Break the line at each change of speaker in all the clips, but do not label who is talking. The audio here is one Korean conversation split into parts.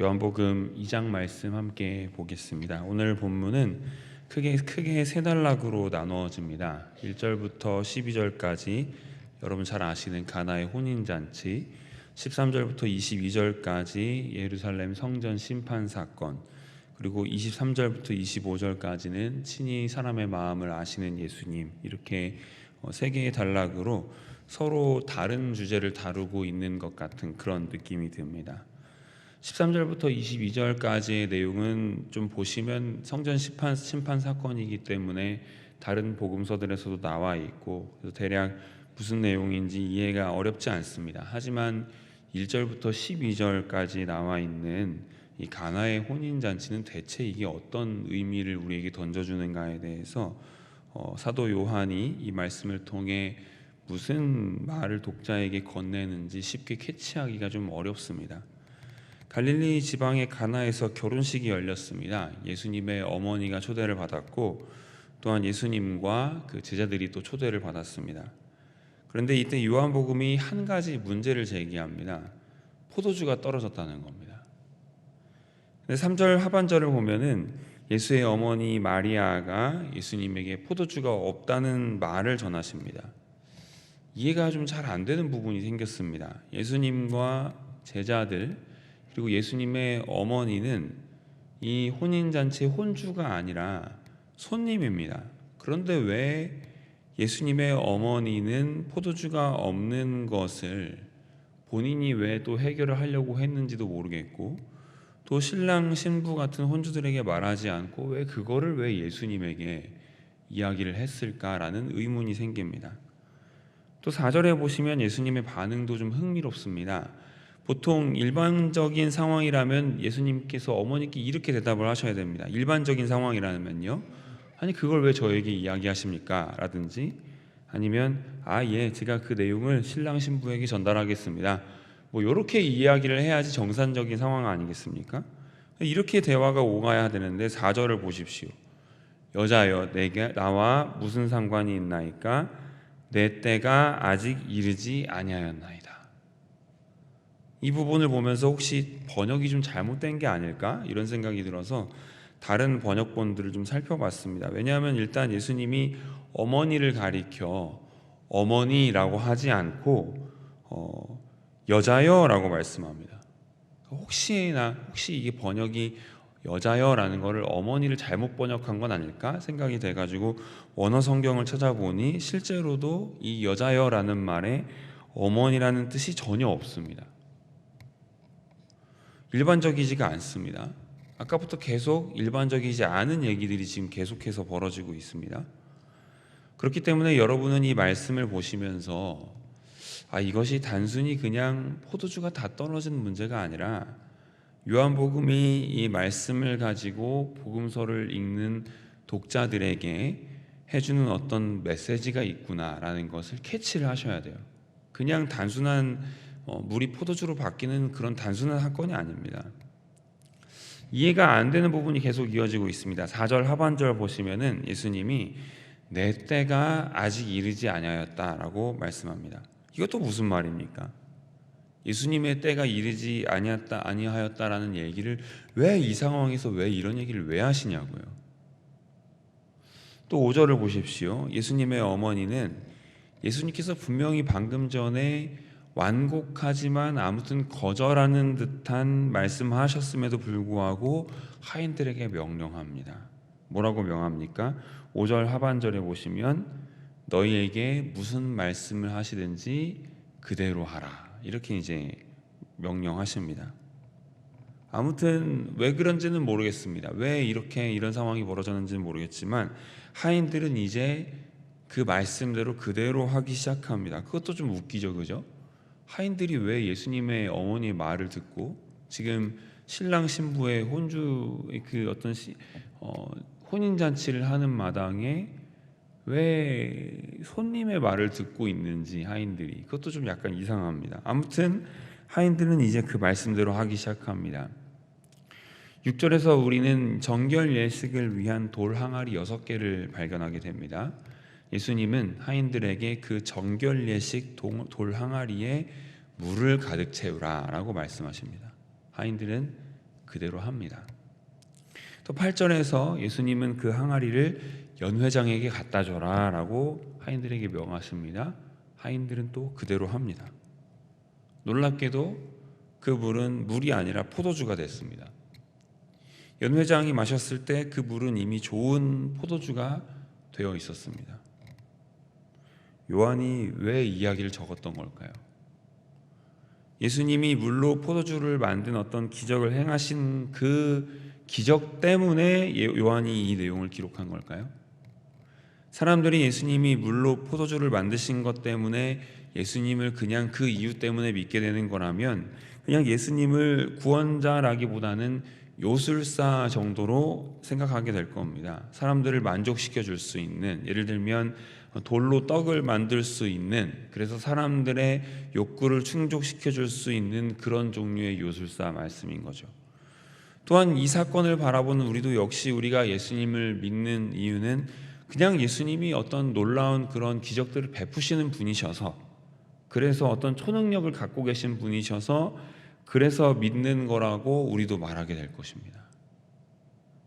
요한복음 2장 말씀 함께 보겠습니다. 오늘 본문은 크게 세 단락으로 나누어집니다. 1절부터 12절까지 여러분 잘 아시는 가나의 혼인잔치, 13절부터 22절까지 예루살렘 성전 심판 사건, 그리고 23절부터 25절까지는 친히 사람의 마음을 아시는 예수님, 이렇게 세 개의 단락으로 서로 다른 주제를 다루고 있는 것 같은 그런 느낌이 듭니다. 13절부터 22절까지의 내용은 좀 보시면 성전 심판 사건이기 때문에 다른 복음서들에서도 나와 있고, 그래서 대략 무슨 내용인지 이해가 어렵지 않습니다. 하지만 1절부터 12절까지 나와 있는 이 가나의 혼인잔치는 대체 이게 어떤 의미를 우리에게 던져주는가에 대해서 사도 요한이 이 말씀을 통해 무슨 말을 독자에게 건네는지 쉽게 캐치하기가 좀 어렵습니다. 갈릴리 지방의 가나에서 결혼식이 열렸습니다. 예수님의 어머니가 초대를 받았고, 또한 예수님과 그 제자들이 또 초대를 받았습니다. 그런데 이때 요한복음이 한 가지 문제를 제기합니다. 포도주가 떨어졌다는 겁니다. 3절 하반절을 보면은 예수의 어머니 마리아가 예수님에게 포도주가 없다는 말을 전하십니다. 이해가 좀 잘 안 되는 부분이 생겼습니다. 예수님과 제자들 그리고 예수님의 어머니는 이 혼인잔치의 혼주가 아니라 손님입니다. 그런데 왜 예수님의 어머니는 포도주가 없는 것을 본인이 왜 또 해결을 하려고 했는지도 모르겠고, 또 신랑 신부 같은 혼주들에게 말하지 않고 왜 그거를 왜 예수님에게 이야기를 했을까라는 의문이 생깁니다. 또 4절에 보시면 예수님의 반응도 좀 흥미롭습니다. 보통 일반적인 상황이라면 예수님께서 어머니께 이렇게 대답을 하셔야 됩니다. 일반적인 상황이라면요, 아니 그걸 왜 저에게 이야기하십니까? 라든지 아니면 예, 제가 그 내용을 신랑 신부에게 전달하겠습니다. 뭐 이렇게 이야기를 해야지 정상적인 상황 아니겠습니까? 이렇게 대화가 오가야 되는데 4절을 보십시오. 여자여, 내게 나와 무슨 상관이 있나이까? 내 때가 아직 이르지 아니하였나이다. 이 부분을 보면서 혹시 번역이 좀 잘못된 게 아닐까? 이런 생각이 들어서 다른 번역본들을 좀 살펴봤습니다. 왜냐하면 일단 예수님이 어머니를 가리켜 어머니라고 하지 않고 여자여라고 말씀합니다. 혹시 이게 번역이 여자여라는 것을 어머니를 잘못 번역한 건 아닐까 생각이 돼가지고 원어 성경을 찾아보니 실제로도 이 여자여라는 말에 어머니라는 뜻이 전혀 없습니다. 일반적이지가 않습니다. 아까부터 계속 일반적이지 않은 얘기들이 지금 계속해서 벌어지고 있습니다. 그렇기 때문에 여러분은 이 말씀을 보시면서 이것이 단순히 그냥 포도주가 다 떨어진 문제가 아니라 요한복음이 이 말씀을 가지고 복음서를 읽는 독자들에게 해주는 어떤 메시지가 있구나라는 것을 캐치를 하셔야 돼요. 그냥 단순한 물이 포도주로 바뀌는 그런 단순한 사건이 아닙니다. 이해가 안 되는 부분이 계속 이어지고 있습니다. 4절 하반절 보시면은 예수님이 내 때가 아직 이르지 아니하였다라고 말씀합니다. 이것도 무슨 말입니까? 예수님의 때가 이르지 아니하였다라는 얘기를 왜 이 상황에서 왜 이런 얘기를 왜 하시냐고요. 또 5절을 보십시오. 예수님의 어머니는 예수님께서 분명히 방금 전에 완곡하지만 아무튼 거절하는 듯한 말씀하셨음에도 불구하고 하인들에게 명령합니다. 뭐라고 명합니까? 5절 하반절에 보시면 너희에게 무슨 말씀을 하시든지 그대로 하라. 이렇게 이제 명령하십니다. 아무튼 왜 그런지는 모르겠습니다. 왜 이런 상황이 벌어졌는지는 모르겠지만 하인들은 이제 그 말씀대로 그대로 하기 시작합니다. 그것도 좀 웃기죠, 그죠? 하인들이 왜 예수님의 어머니의 말을 듣고 지금 신랑 신부의 혼인 잔치를 하는 마당에 왜 손님의 말을 듣고 있는지 하인들이 그것도 좀 약간 이상합니다. 아무튼 하인들은 이제 그 말씀대로 하기 시작합니다. 6절에서 우리는 정결 예식을 위한 돌 항아리 6개를 발견하게 됩니다. 예수님은 하인들에게 그 정결 예식 돌 항아리에 물을 가득 채우라 라고 말씀하십니다. 하인들은 그대로 합니다. 또 8절에서 예수님은 그 항아리를 연회장에게 갖다 줘라 라고 하인들에게 명하십니다. 하인들은 또 그대로 합니다. 놀랍게도 그 물은 물이 아니라 포도주가 됐습니다. 연회장이 마셨을 때 그 물은 이미 좋은 포도주가 되어 있었습니다. 요한이 왜 이야기를 적었던 걸까요? 예수님이 물로 포도주를 만든 어떤 기적을 행하신 그 기적 때문에 요한이 이 내용을 기록한 걸까요? 사람들이 예수님이 물로 포도주를 만드신 것 때문에 예수님을 그냥 그 이유 때문에 믿게 되는 거라면 그냥 예수님을 구원자라기보다는 요술사 정도로 생각하게 될 겁니다. 사람들을 만족시켜 줄 수 있는, 예를 들면 돌로 떡을 만들 수 있는, 그래서 사람들의 욕구를 충족시켜 줄 수 있는 그런 종류의 요술사 말씀인 거죠. 또한 이 사건을 바라보는 우리도 역시 우리가 예수님을 믿는 이유는 그냥 예수님이 어떤 놀라운 그런 기적들을 베푸시는 분이셔서, 그래서 어떤 초능력을 갖고 계신 분이셔서 그래서 믿는 거라고 우리도 말하게 될 것입니다.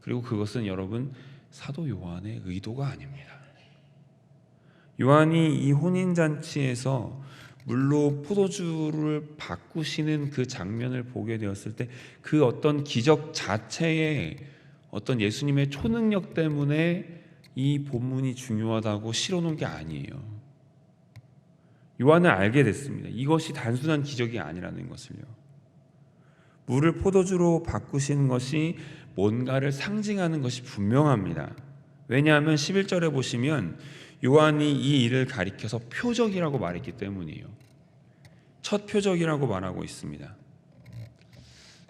그리고 그것은 여러분 사도 요한의 의도가 아닙니다. 요한이 이 혼인잔치에서 물로 포도주를 바꾸시는 그 장면을 보게 되었을 때 그 어떤 기적 자체에 어떤 예수님의 초능력 때문에 이 본문이 중요하다고 실어놓은 게 아니에요. 요한은 알게 됐습니다. 이것이 단순한 기적이 아니라는 것을요. 물을 포도주로 바꾸시는 것이 뭔가를 상징하는 것이 분명합니다. 왜냐하면 11절에 보시면 요한이 이 일을 가리켜서 표적이라고 말했기 때문이에요. 첫 표적이라고 말하고 있습니다.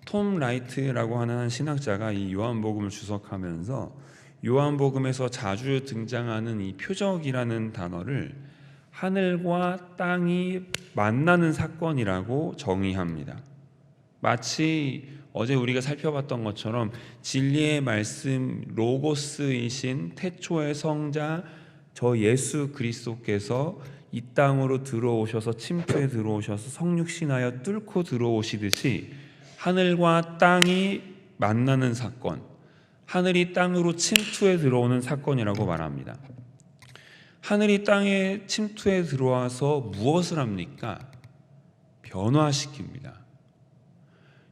톰 라이트라고 하는 신학자가 이 요한복음을 주석하면서 요한복음에서 자주 등장하는 이 표적이라는 단어를 하늘과 땅이 만나는 사건이라고 정의합니다. 마치 어제 우리가 살펴봤던 것처럼 진리의 말씀 로고스이신 태초의 성자 저 예수 그리스도께서 이 땅으로 들어오셔서 침투에 들어오셔서 성육신하여 뚫고 들어오시듯이 하늘과 땅이 만나는 사건, 하늘이 땅으로 침투에 들어오는 사건이라고 말합니다. 하늘이 땅에 침투에 들어와서 무엇을 합니까? 변화시킵니다.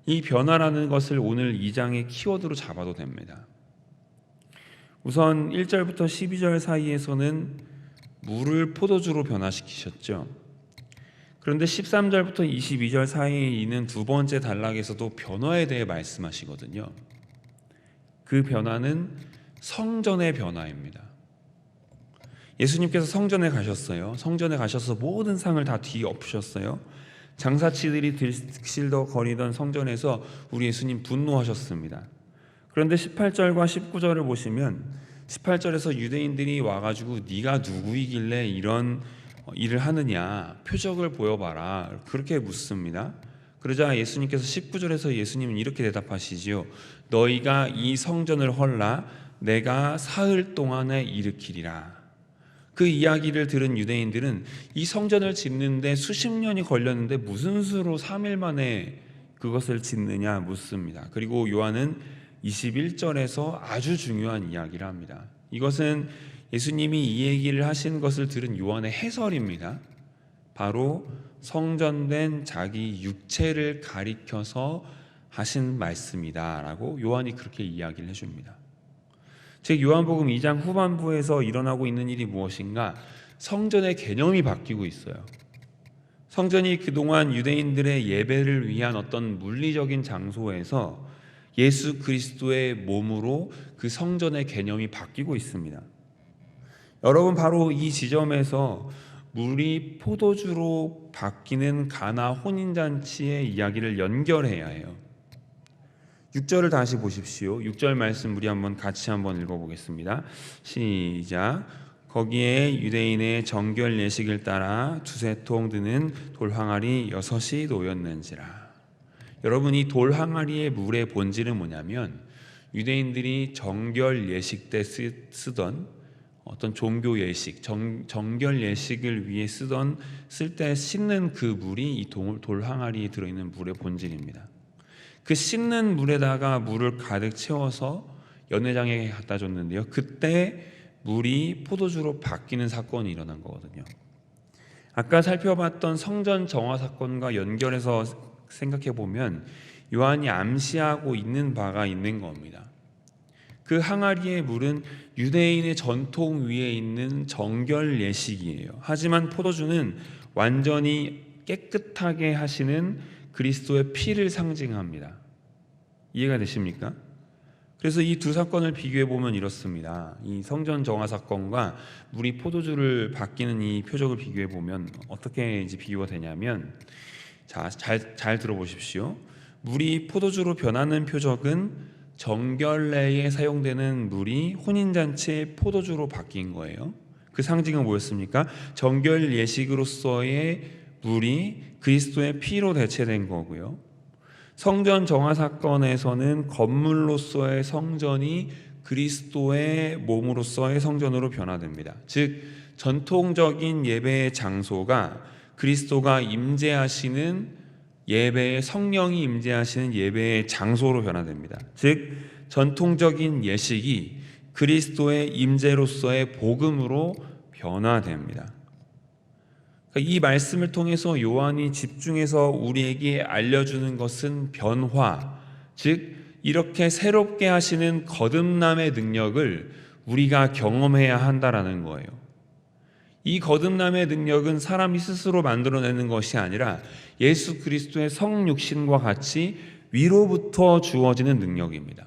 이 변화라는 것을 오늘 2장의 키워드로 잡아도 됩니다. 우선 1절부터 12절 사이에서는 물을 포도주로 변화시키셨죠. 그런데 13절부터 22절 사이에 있는 두 번째 단락에서도 변화에 대해 말씀하시거든요. 그 변화는 성전의 변화입니다. 예수님께서 성전에 가셨어요. 성전에 가셔서 모든 상을 다 뒤엎으셨어요. 장사치들이 들실더거리던 성전에서 우리 예수님 분노하셨습니다. 그런데 18절과 19절을 보시면 18절에서 유대인들이 와가지고 네가 누구이길래 이런 일을 하느냐, 표적을 보여봐라, 그렇게 묻습니다. 그러자 예수님께서 19절에서 예수님은 이렇게 대답하시지요. 너희가 이 성전을 헐라 내가 사흘 동안에 일으키리라. 그 이야기를 들은 유대인들은 이 성전을 짓는데 수십 년이 걸렸는데 무슨 수로 3일 만에 그것을 짓느냐 묻습니다. 그리고 요한은 21절에서 아주 중요한 이야기를 합니다. 이것은 예수님이 이 얘기를 하신 것을 들은 요한의 해설입니다. 바로 성전된 자기 육체를 가리켜서 하신 말씀이다 라고 요한이 그렇게 이야기를 해줍니다. 즉 요한복음 2장 후반부에서 일어나고 있는 일이 무엇인가? 성전의 개념이 바뀌고 있어요. 성전이 그동안 유대인들의 예배를 위한 어떤 물리적인 장소에서 예수 그리스도의 몸으로 그 성전의 개념이 바뀌고 있습니다. 여러분, 바로 이 지점에서 물이 포도주로 바뀌는 가나 혼인잔치의 이야기를 연결해야 해요. 6절을 다시 보십시오. 6절 말씀 우리 같이 한번 읽어보겠습니다. 시작. 거기에 유대인의 정결 예식을 따라 두세 통 드는 돌항아리 6이 놓였는지라. 여러분, 이 돌항아리의 물의 본질은 뭐냐면 유대인들이 정결 예식 때 쓰던 어떤 종교 예식, 정결 예식을 위해 쓸 때 씻는 그 물이 이 돌항아리에 들어있는 물의 본질입니다. 그 씻는 물에다가 물을 가득 채워서 연회장에 갖다 줬는데요. 그때 물이 포도주로 바뀌는 사건이 일어난 거거든요. 아까 살펴봤던 성전 정화 사건과 연결해서 생각해 보면 요한이 암시하고 있는 바가 있는 겁니다. 그 항아리의 물은 유대인의 전통 위에 있는 정결 예식이에요. 하지만 포도주는 완전히 깨끗하게 하시는 그리스도의 피를 상징합니다. 이해가 되십니까? 그래서 이 두 사건을 비교해 보면 이렇습니다. 이 성전 정화 사건과 물이 포도주를 바뀌는 이 표적을 비교해 보면 어떻게 이제 비교가 되냐면, 잘 들어보십시오. 물이 포도주로 변하는 표적은 정결례에 사용되는 물이 혼인잔치의 포도주로 바뀐 거예요. 그 상징은 뭐였습니까? 정결 예식으로서의 물이 그리스도의 피로 대체된 거고요. 성전 정화 사건에서는 건물로서의 성전이 그리스도의 몸으로서의 성전으로 변화됩니다. 즉 전통적인 예배의 장소가 그리스도가 임재하시는 예배의 성령이 임재하시는 예배의 장소로 변화됩니다. 즉 전통적인 예식이 그리스도의 임재로서의 복음으로 변화됩니다. 이 말씀을 통해서 요한이 집중해서 우리에게 알려주는 것은 변화, 즉 이렇게 새롭게 하시는 거듭남의 능력을 우리가 경험해야 한다라는 거예요. 이 거듭남의 능력은 사람이 스스로 만들어내는 것이 아니라 예수 그리스도의 성육신과 같이 위로부터 주어지는 능력입니다.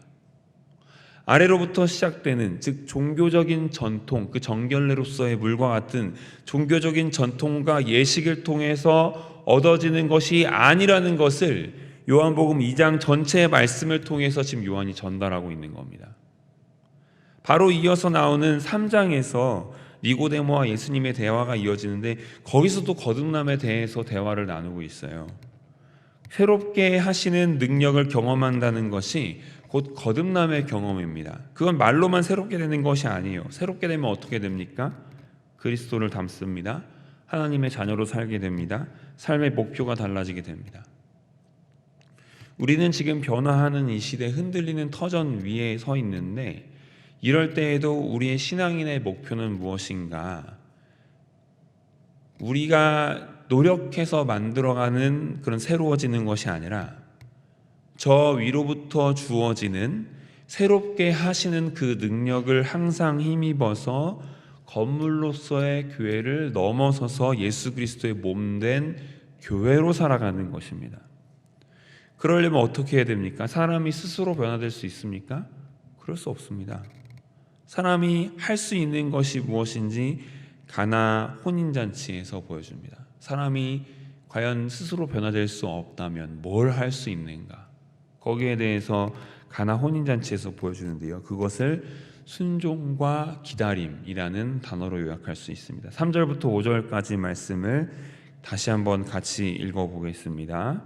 아래로부터 시작되는, 즉 종교적인 전통, 그 정결례로서의 물과 같은 종교적인 전통과 예식을 통해서 얻어지는 것이 아니라는 것을 요한복음 2장 전체의 말씀을 통해서 지금 요한이 전달하고 있는 겁니다. 바로 이어서 나오는 3장에서 니고데모와 예수님의 대화가 이어지는데, 거기서도 거듭남에 대해서 대화를 나누고 있어요. 새롭게 하시는 능력을 경험한다는 것이 곧 거듭남의 경험입니다. 그건 말로만 새롭게 되는 것이 아니에요. 새롭게 되면 어떻게 됩니까? 그리스도를 닮습니다. 하나님의 자녀로 살게 됩니다. 삶의 목표가 달라지게 됩니다. 우리는 지금 변화하는 이 시대, 흔들리는 터전 위에 서 있는데, 이럴 때에도 우리의 신앙인의 목표는 무엇인가? 우리가 노력해서 만들어가는 그런 새로워지는 것이 아니라 저 위로부터 주어지는 새롭게 하시는 그 능력을 항상 힘입어서 건물로서의 교회를 넘어서서 예수 그리스도의 몸된 교회로 살아가는 것입니다. 그러려면 어떻게 해야 됩니까? 사람이 스스로 변화될 수 있습니까? 그럴 수 없습니다. 사람이 할 수 있는 것이 무엇인지 가나 혼인잔치에서 보여줍니다. 사람이 과연 스스로 변화될 수 없다면 뭘 할 수 있는가? 거기에 대해서 가나 혼인잔치에서 보여주는데요. 그것을 순종과 기다림이라는 단어로 요약할 수 있습니다. 3절부터 5절까지 말씀을 다시 한번 같이 읽어보겠습니다.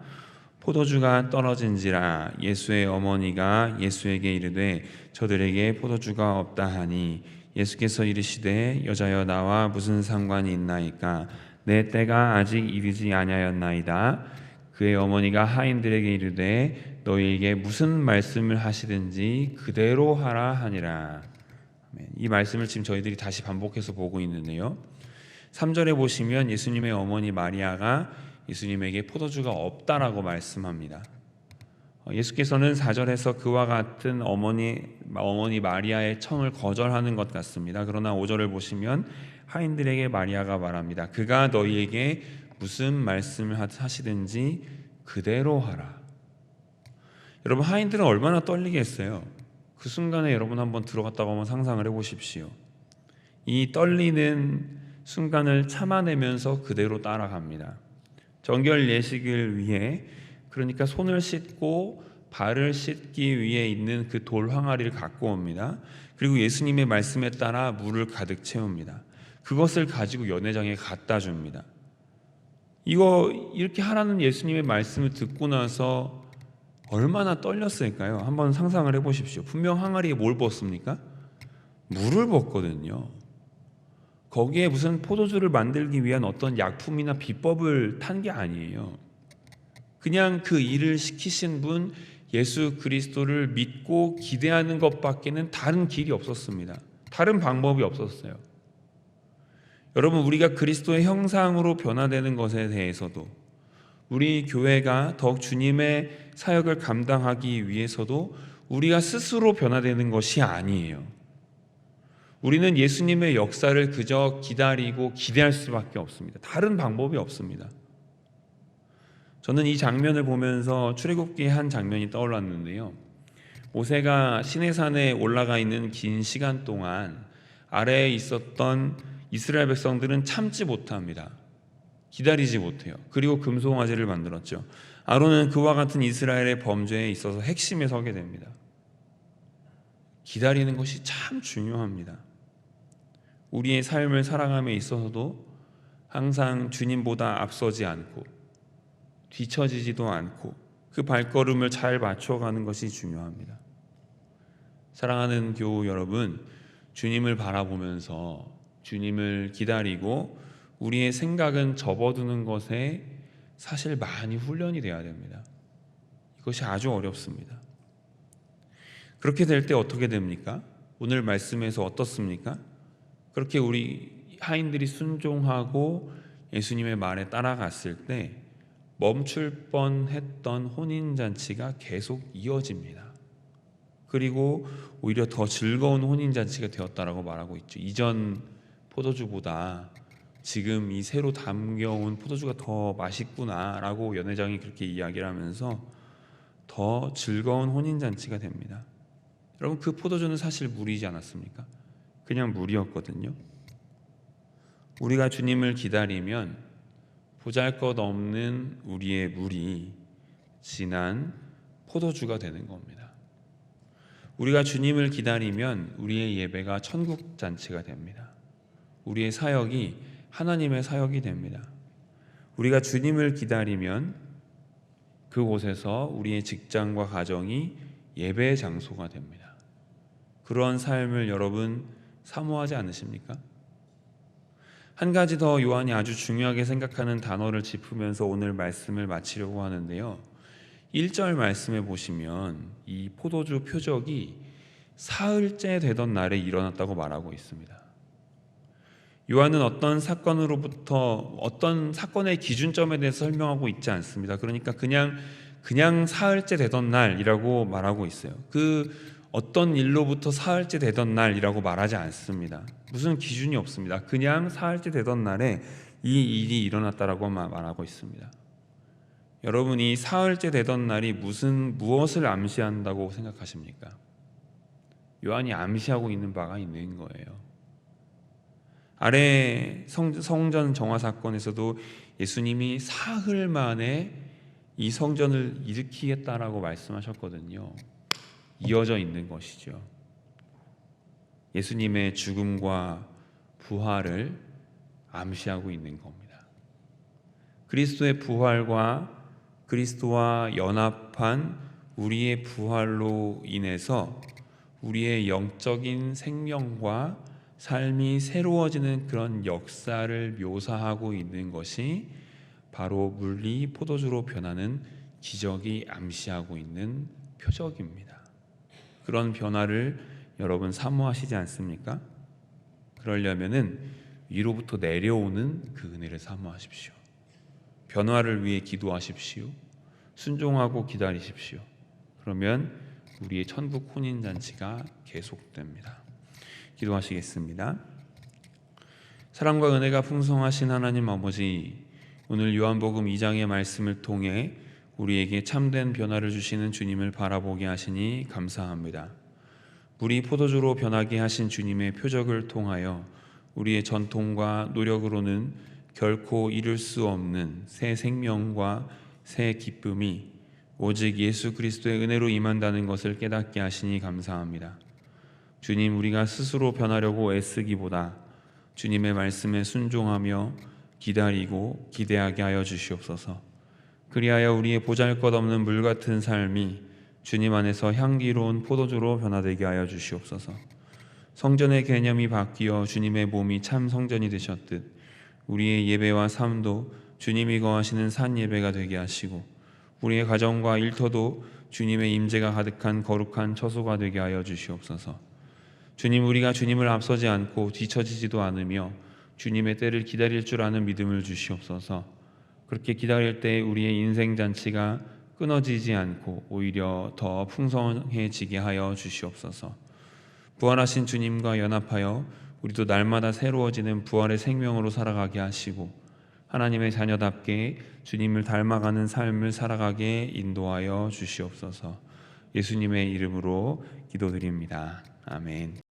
포도주가 떨어진지라 예수의 어머니가 예수에게 이르되 저들에게 포도주가 없다 하니 예수께서 이르시되 여자여 나와 무슨 상관이 있나이까 내 때가 아직 이르지 아니하였나이다. 그의 어머니가 하인들에게 이르되 너희에게 무슨 말씀을 하시든지 그대로 하라 하니라. 이 말씀을 지금 저희들이 다시 반복해서 보고 있는데요. 3절에 보시면 예수님의 어머니 마리아가 예수님에게 포도주가 없다라고 말씀합니다. 예수께서는 4절에서 그와 같은 어머니 마리아의 청을 거절하는 것 같습니다. 그러나 5절을 보시면 하인들에게 마리아가 말합니다. 그가 너희에게 무슨 말씀을 하시든지 그대로 하라. 여러분, 하인들은 얼마나 떨리겠어요? 그 순간에 여러분 한번 들어갔다고 한번 상상을 해보십시오. 이 떨리는 순간을 참아내면서 그대로 따라갑니다. 정결 예식을 위해, 그러니까 손을 씻고 발을 씻기 위해 있는 그 돌 항아리를 갖고 옵니다. 그리고 예수님의 말씀에 따라 물을 가득 채웁니다. 그것을 가지고 연회장에 갖다 줍니다. 이렇게 하라는 예수님의 말씀을 듣고 나서 얼마나 떨렸을까요? 한번 상상을 해보십시오. 분명 항아리에 뭘 붓습니까? 물을 붓거든요. 거기에 무슨 포도주를 만들기 위한 어떤 약품이나 비법을 탄 게 아니에요. 그냥 그 일을 시키신 분 예수 그리스도를 믿고 기대하는 것밖에는 다른 길이 없었습니다. 다른 방법이 없었어요. 여러분, 우리가 그리스도의 형상으로 변화되는 것에 대해서도, 우리 교회가 더욱 주님의 사역을 감당하기 위해서도 우리가 스스로 변화되는 것이 아니에요. 우리는 예수님의 역사를 그저 기다리고 기대할 수밖에 없습니다. 다른 방법이 없습니다. 저는 이 장면을 보면서 출애굽기의 한 장면이 떠올랐는데요. 모세가 시내산에 올라가 있는 긴 시간 동안 아래에 있었던 이스라엘 백성들은 참지 못합니다. 기다리지 못해요. 그리고 금송아지를 만들었죠. 아론은 그와 같은 이스라엘의 범죄에 있어서 핵심에 서게 됩니다. 기다리는 것이 참 중요합니다. 우리의 삶을 살아감에 있어서도 항상 주님보다 앞서지 않고 뒤처지지도 않고 그 발걸음을 잘 맞춰가는 것이 중요합니다. 사랑하는 교우 여러분, 주님을 바라보면서 주님을 기다리고 우리의 생각은 접어두는 것에 사실 많이 훈련이 돼야 됩니다. 이것이 아주 어렵습니다. 그렇게 될 때 어떻게 됩니까? 오늘 말씀에서 어떻습니까? 그렇게 우리 하인들이 순종하고 예수님의 말에 따라갔을 때 멈출 뻔했던 혼인잔치가 계속 이어집니다. 그리고 오히려 더 즐거운 혼인잔치가 되었다라고 말하고 있죠. 이전 포도주보다 지금 이 새로 담겨온 포도주가 더 맛있구나라고 연회장이 그렇게 이야기를 하면서 더 즐거운 혼인잔치가 됩니다. 여러분, 그 포도주는 사실 물이지 않았습니까? 그냥 물이었거든요. 우리가 주님을 기다리면 보잘것없는 우리의 물이 진한 포도주가 되는 겁니다. 우리가 주님을 기다리면 우리의 예배가 천국 잔치가 됩니다. 우리의 사역이 하나님의 사역이 됩니다. 우리가 주님을 기다리면 그곳에서 우리의 직장과 가정이 예배의 장소가 됩니다. 그런 삶을 여러분 사모하지 않으십니까? 한 가지 더 요한이 아주 중요하게 생각하는 단어를 짚으면서 오늘 말씀을 마치려고 하는데요. 1절 말씀에 보시면 이 포도주 표적이 사흘째 되던 날에 일어났다고 말하고 있습니다. 요한은 어떤 사건으로부터 어떤 사건의 기준점에 대해서 설명하고 있지 않습니다. 그러니까 그냥 사흘째 되던 날이라고 말하고 있어요. 그 어떤 일로부터 사흘째 되던 날이라고 말하지 않습니다. 무슨 기준이 없습니다. 그냥 사흘째 되던 날에 이 일이 일어났다라고 말하고 있습니다. 여러분이 사흘째 되던 날이 무엇을 암시한다고 생각하십니까? 요한이 암시하고 있는 바가 있는 거예요. 아래 성전 정화 사건에서도 예수님이 사흘 만에 이 성전을 일으키겠다라고 말씀하셨거든요. 이어져 있는 것이죠. 예수님의 죽음과 부활을 암시하고 있는 겁니다. 그리스도의 부활과 그리스도와 연합한 우리의 부활로 인해서 우리의 영적인 생명과 삶이 새로워지는 그런 역사를 묘사하고 있는 것이 바로 물이 포도주로 변하는 기적이 암시하고 있는 표적입니다. 그런 변화를 여러분 사모하시지 않습니까? 그러려면은 위로부터 내려오는 그 은혜를 사모하십시오. 변화를 위해 기도하십시오. 순종하고 기다리십시오. 그러면 우리의 천국 혼인잔치가 계속됩니다. 기도하시겠습니다. 사랑과 은혜가 풍성하신 하나님 아버지, 오늘 요한복음 2장의 말씀을 통해 우리에게 참된 변화를 주시는 주님을 바라보게 하시니 감사합니다. 물이 포도주로 변하게 하신 주님의 표적을 통하여 우리의 전통과 노력으로는 결코 이룰 수 없는 새 생명과 새 기쁨이 오직 예수 그리스도의 은혜로 임한다는 것을 깨닫게 하시니 감사합니다. 주님, 우리가 스스로 변하려고 애쓰기보다 주님의 말씀에 순종하며 기다리고 기대하게 하여 주시옵소서. 그리하여 우리의 보잘것없는 물 같은 삶이 주님 안에서 향기로운 포도주로 변화되게 하여 주시옵소서. 성전의 개념이 바뀌어 주님의 몸이 참 성전이 되셨듯 우리의 예배와 삶도 주님이 거하시는 산 예배가 되게 하시고 우리의 가정과 일터도 주님의 임재가 가득한 거룩한 처소가 되게 하여 주시옵소서. 주님, 우리가 주님을 앞서지 않고 뒤처지지도 않으며 주님의 때를 기다릴 줄 아는 믿음을 주시옵소서. 그렇게 기다릴 때 우리의 인생 잔치가 끊어지지 않고 오히려 더 풍성해지게 하여 주시옵소서. 부활하신 주님과 연합하여 우리도 날마다 새로워지는 부활의 생명으로 살아가게 하시고 하나님의 자녀답게 주님을 닮아가는 삶을 살아가게 인도하여 주시옵소서. 예수님의 이름으로 기도드립니다. 아멘.